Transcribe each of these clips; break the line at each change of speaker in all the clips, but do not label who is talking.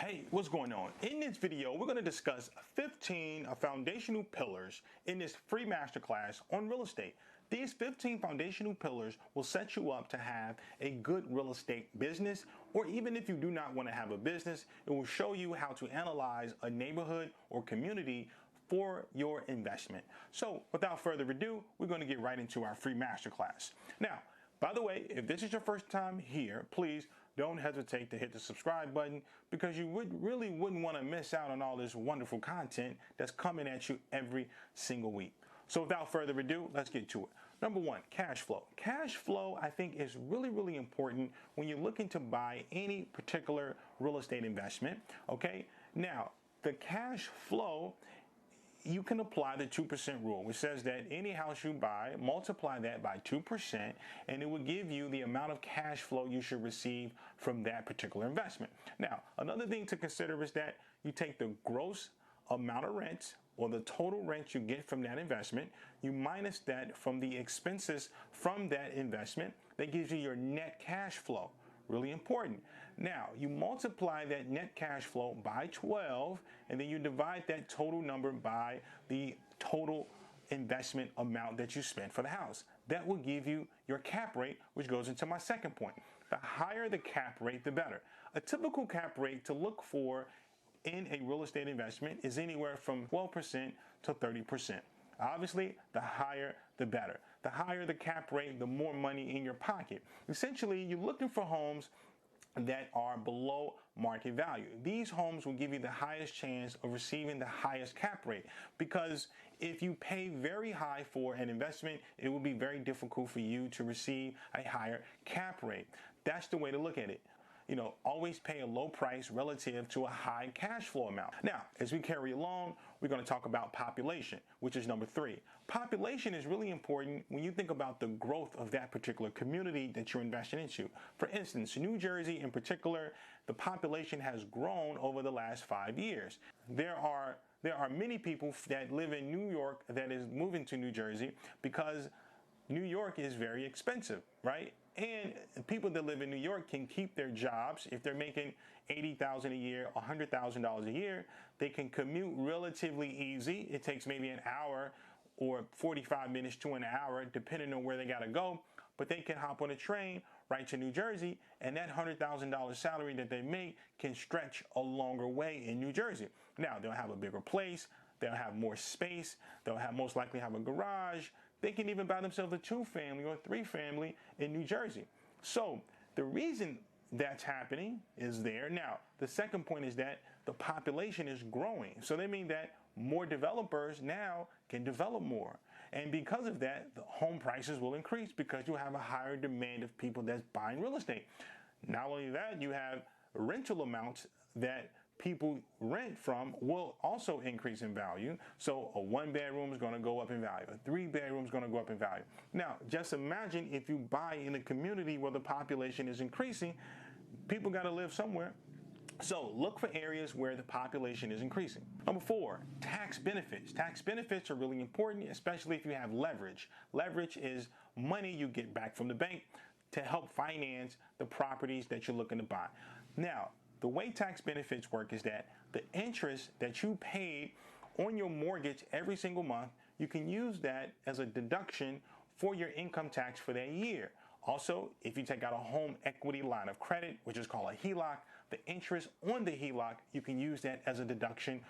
Hey, what's going on? In this video, we're going to discuss 15 foundational pillars in this free masterclass on real estate. These 15 foundational pillars will set you up to have a good real estate business, or even if you do not want to have a business, it will show you how to analyze a neighborhood or community for your investment. So without further ado, we're going to get right into our free masterclass. Now, by the way, if this is your first time here, please don't hesitate to hit the subscribe button because you really wouldn't want to miss out on all this wonderful content that's coming at you every single week. So without further ado, let's get to it. Number one, cash flow. Cash flow, I think, is really important when you're looking to buy any particular real estate investment. Okay, now the cash flow, you can apply the 2% rule, which says that any house you buy, multiply that by 2%, and it will give you the amount of cash flow you should receive from that particular investment. Now, another thing to consider is that you take the gross amount of rent or the total rent you get from that investment, you minus that from the expenses from that investment, that gives you your net cash flow. Really important. Now, you multiply that net cash flow by 12, and then you divide that total number by the total investment amount that you spent for the house. That will give you your cap rate, which goes into my second point. The higher the cap rate, the better. A typical cap rate to look for in a real estate investment is anywhere from 12% to 30%. Obviously, the higher, the better. The higher the cap rate, the more money in your pocket. Essentially, you're looking for homes that are below market value. These homes will give you the highest chance of receiving the highest cap rate, because if you pay very high for an investment, it will be very difficult for you to receive a higher cap rate. That's the way to look at it. You know, always pay a low price relative to a high cash flow amount. Now, as we carry along, we're going to talk about population, which is number 3. Population is really important when you think about the growth of that particular community that you're investing into. For instance, New Jersey in particular, the population has grown over the last 5 years. There are many people that live in New York that is moving to New Jersey because New York is very expensive, right? And people that live in New York can keep their jobs. If they're making $80,000 a year, $100,000 a year, they can commute relatively easy. It takes maybe an hour or 45 minutes to an hour, depending on where they got to go. But they can hop on a train right to New Jersey, and that $100,000 salary that they make can stretch a longer way in New Jersey. Now, they'll have a bigger place. They'll have more space. They'll most likely have a garage. They can even buy themselves a 2-family or 3-family in New Jersey. So the reason that's happening is there. Now, the second point is that the population is growing. So they mean that more developers now can develop more. And because of that, the home prices will increase because you have a higher demand of people that's buying real estate. Not only that, you have rental amounts that people rent from will also increase in value. So a 1-bedroom is going to go up in value. A 3-bedroom is going to go up in value. Now, just imagine if you buy in a community where the population is increasing, people got to live somewhere. So look for areas where the population is increasing. Number 4, tax benefits. Tax benefits are really important, especially if you have leverage. Leverage is money you get back from the bank to help finance the properties that you're looking to buy. Now, the way tax benefits work is that the interest that you paid on your mortgage every single month, you can use that as a deduction for your income tax for that year. Also, if you take out a home equity line of credit, which is called a HELOC, the interest on the HELOC, you can use that as a deduction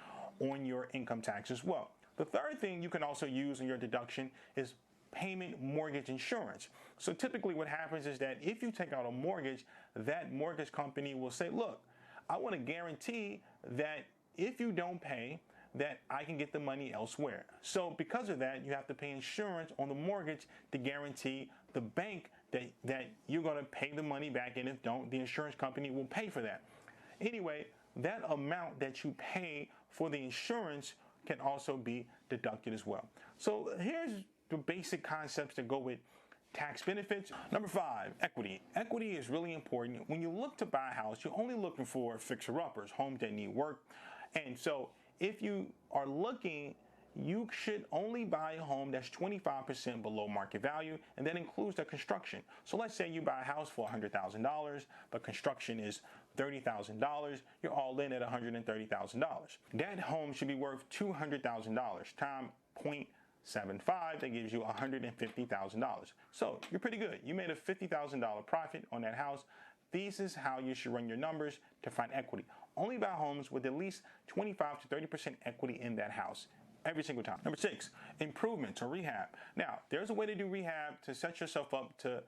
on your income tax as well. The third thing you can also use in your deduction is payment mortgage insurance. So typically what happens is that if you take out a mortgage, that mortgage company will say, look, I want to guarantee that if you don't pay, that I can get the money elsewhere. So because of that, you have to pay insurance on the mortgage to guarantee the bank that you're going to pay the money back, and if don't, the insurance company will pay for that. Anyway, that amount that you pay for the insurance can also be deducted as well. So here's the basic concepts that go with tax benefits. Number 5, equity. Equity is really important. When you look to buy a house, you're only looking for fixer-uppers, homes that need work. And so if you are looking, you should only buy a home that's 25% below market value, and that includes the construction. So let's say you buy a house for $100,000, but construction is $30,000, you're all in at $130,000. That home should be worth $200,000 times 0.75, that gives you $150,000. So you're pretty good. You made a $50,000 profit on that house. This is how you should run your numbers to find equity. Only buy homes with at least 25 to 30% equity in that house every single time. Number 6, improvements or rehab. Now, there's a way to do rehab to set yourself up to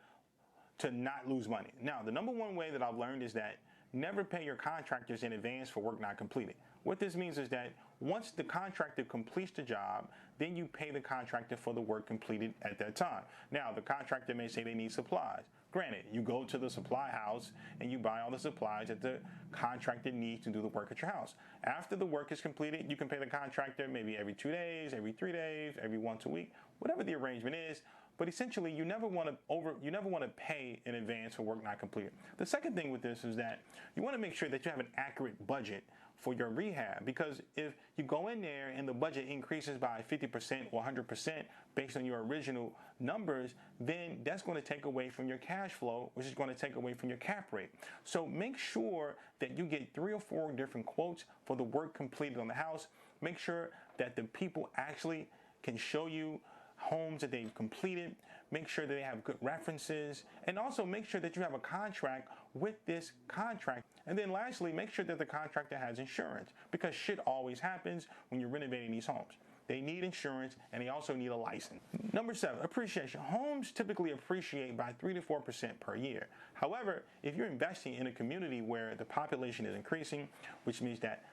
not lose money. Now, the number one way that I've learned is that never pay your contractors in advance for work not completed. What this means is that once the contractor completes the job, then you pay the contractor for the work completed at that time. Now, the contractor may say they need supplies. Granted, you go to the supply house and you buy all the supplies that the contractor needs to do the work at your house. After the work is completed, you can pay the contractor maybe every 2 days, every 3 days, every once a week, whatever the arrangement is. But essentially, you never want to pay in advance for work not completed. The second thing with this is that you want to make sure that you have an accurate budget for your rehab, because if you go in there and the budget increases by 50% or 100% based on your original numbers, then that's going to take away from your cash flow, which is going to take away from your cap rate. So make sure that you get 3 or 4 different quotes for the work completed on the house. Make sure that the people actually can show you homes that they've completed. Make sure that they have good references, and also make sure that you have a contract with this contract. And then lastly, make sure that the contractor has insurance, because shit always happens when you're renovating these homes. They need insurance, and they also need a license. Number 7, appreciation. Homes typically appreciate by 3 to 4% per year. However, if you're investing in a community where the population is increasing, which means that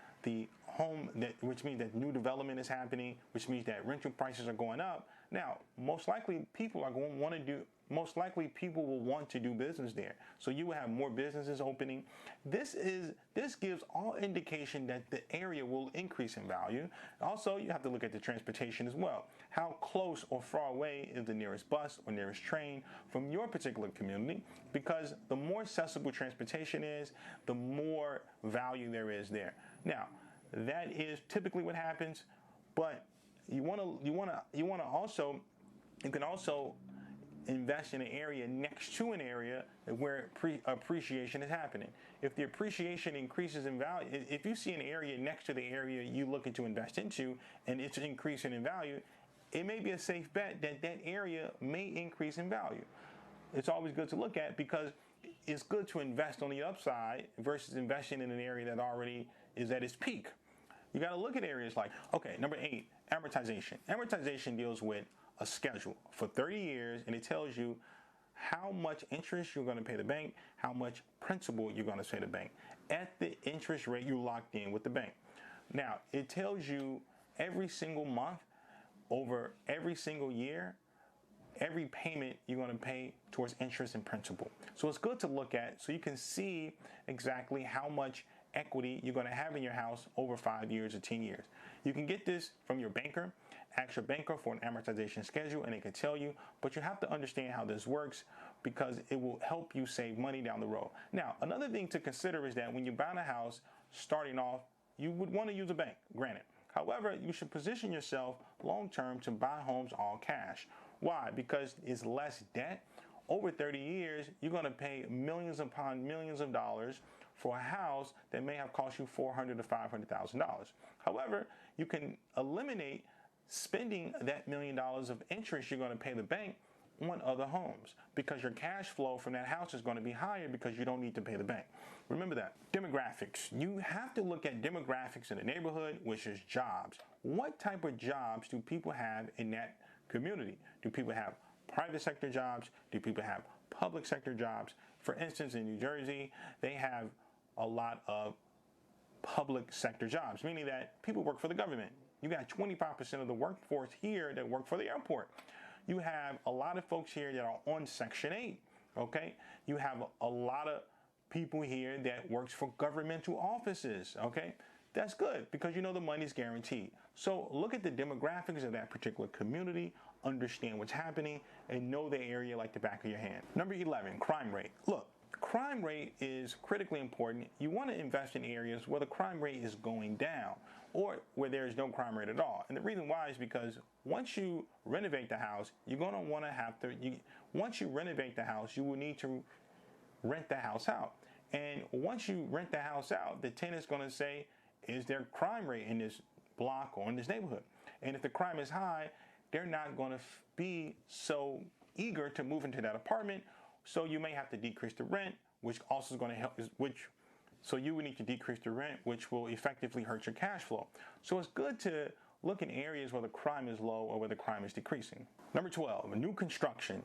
which means that new development is happening, which means that rental prices are going up. Now, most likely people will want to do business there. So you will have more businesses opening. This gives all indication that the area will increase in value. Also, you have to look at the transportation as well. How close or far away is the nearest bus or nearest train from your particular community? Because the more accessible transportation is, the more value there is there. Now, that is typically what happens, but you can also invest in an area next to an area where appreciation is happening. If the appreciation increases in value, if you see an area next to the area you're looking to invest into and it's increasing in value, it may be a safe bet that that area may increase in value. It's always good to look at, because it's good to invest on the upside versus investing in an area that already is at its peak. You got to look at areas like, okay, number 8, amortization. Amortization deals with a schedule for 30 years, and it tells you how much interest you're going to pay the bank, how much principal you're going to pay the bank at the interest rate you locked in with the bank. Now, it tells you every single month, over every single year, every payment you're going to pay towards interest and principal. So it's good to look at so you can see exactly how much equity you're going to have in your house over 5 years or 10 years. You can get this from your banker. Ask your banker for an amortization schedule and they can tell you, but you have to understand how this works, because it will help you save money down the road. Now, another thing to consider is that when you're buying a house starting off, you would want to use a bank, granted. However, you should position yourself long-term to buy homes all cash. Why? Because it's less debt. Over 30 years, you're going to pay millions upon millions of dollars for a house that may have cost you $400,000 to $500,000. However, you can eliminate spending that $1 million of interest you're going to pay the bank on other homes, because your cash flow from that house is going to be higher because you don't need to pay the bank. Remember that. Demographics. You have to look at demographics in the neighborhood, which is jobs. What type of jobs do people have in that community? Do people have private sector jobs? Do people have public sector jobs? For instance, in New Jersey, they have a lot of public sector jobs, meaning that people work for the government. You got 25% of the workforce here that work for the airport. You have a lot of folks here that are on Section 8, okay? You have a lot of people here that works for governmental offices, okay? That's good, because you know the money's guaranteed. So look at the demographics of that particular community, understand what's happening, and know the area like the back of your hand. Number 11, crime rate. Look, crime rate is critically important. You want to invest in areas where the crime rate is going down, or where there is no crime rate at all. And the reason why is because once you renovate the house, you're going to want to once you renovate the house, you will need to rent the house out. And once you rent the house out, the tenant's going to say, is there crime rate in this block or in this neighborhood? And if the crime is high, they're not going to be so eager to move into that apartment. So you may have to decrease the rent, which also is going to help, so you would need to decrease the rent, which will effectively hurt your cash flow. So it's good to look in areas where the crime is low or where the crime is decreasing. Number 12, new construction.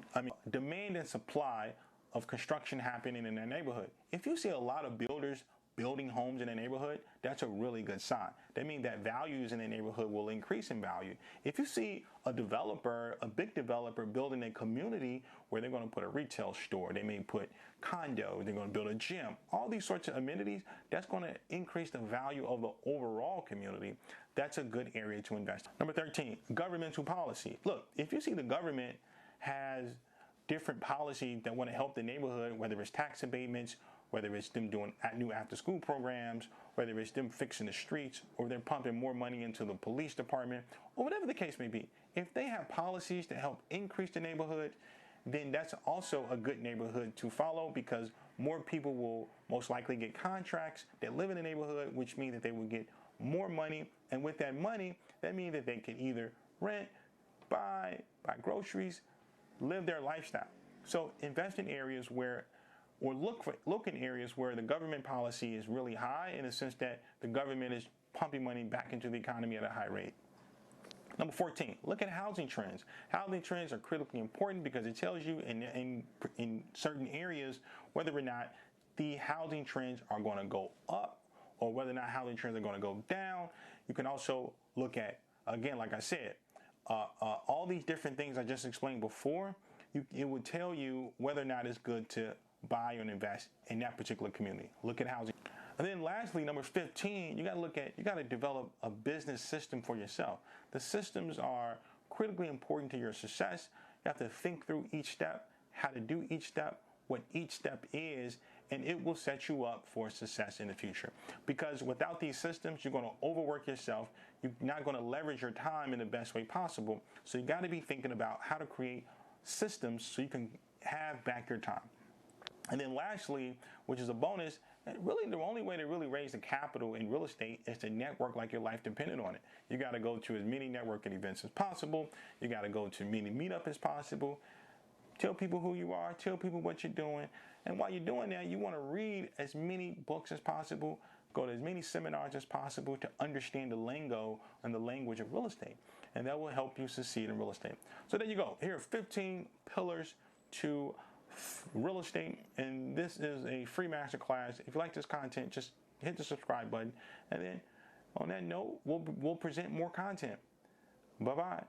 Demand and supply of construction happening in a neighborhood. If you see a lot of builders building homes in a neighborhood, that's a really good sign. That means that values in the neighborhood will increase in value. If you see a developer, a big developer building a community where they're going to put a retail store, they may put condo, they're going to build a gym, all these sorts of amenities, that's going to increase the value of the overall community. That's a good area to invest. Number 13, governmental policy. Look, if you see the government has different policies that want to help the neighborhood, whether it's tax abatements, whether it's them doing new after-school programs, whether it's them fixing the streets, or they're pumping more money into the police department, or whatever the case may be. If they have policies to help increase the neighborhood, then that's also a good neighborhood to follow, because more people will most likely get contracts that live in the neighborhood, which means that they will get more money. And with that money, that means that they can either rent, buy groceries, live their lifestyle. So invest in areas where, or look in areas where the government policy is really high, in the sense that the government is pumping money back into the economy at a high rate. Number 14, look at housing trends. Housing trends are critically important because it tells you in certain areas whether or not the housing trends are going to go up or whether or not housing trends are going to go down. You can also look at, again, like I said, all these different things I just explained before. It would tell you whether or not it's good to buy or invest in that particular community. Look at housing. And then lastly, number 15, you got to develop a business system for yourself. The systems are critically important to your success. You have to think through each step, how to do each step, what each step is, and it will set you up for success in the future. Because without these systems, you're going to overwork yourself. You're not going to leverage your time in the best way possible. So you got to be thinking about how to create systems so you can have back your time. And then lastly, which is a bonus, really the only way to really raise the capital in real estate is to network like your life depended on it. You got to go to as many networking events as possible. You got to go to many meetups as possible. Tell people who you are. Tell people what you're doing. And while you're doing that, you want to read as many books as possible. Go to as many seminars as possible to understand the lingo and the language of real estate. And that will help you succeed in real estate. So there you go. Here are 15 pillars to real estate, and this is a free masterclass. If you like this content, just hit the subscribe button, and then on that note, we'll present more content. Bye-bye.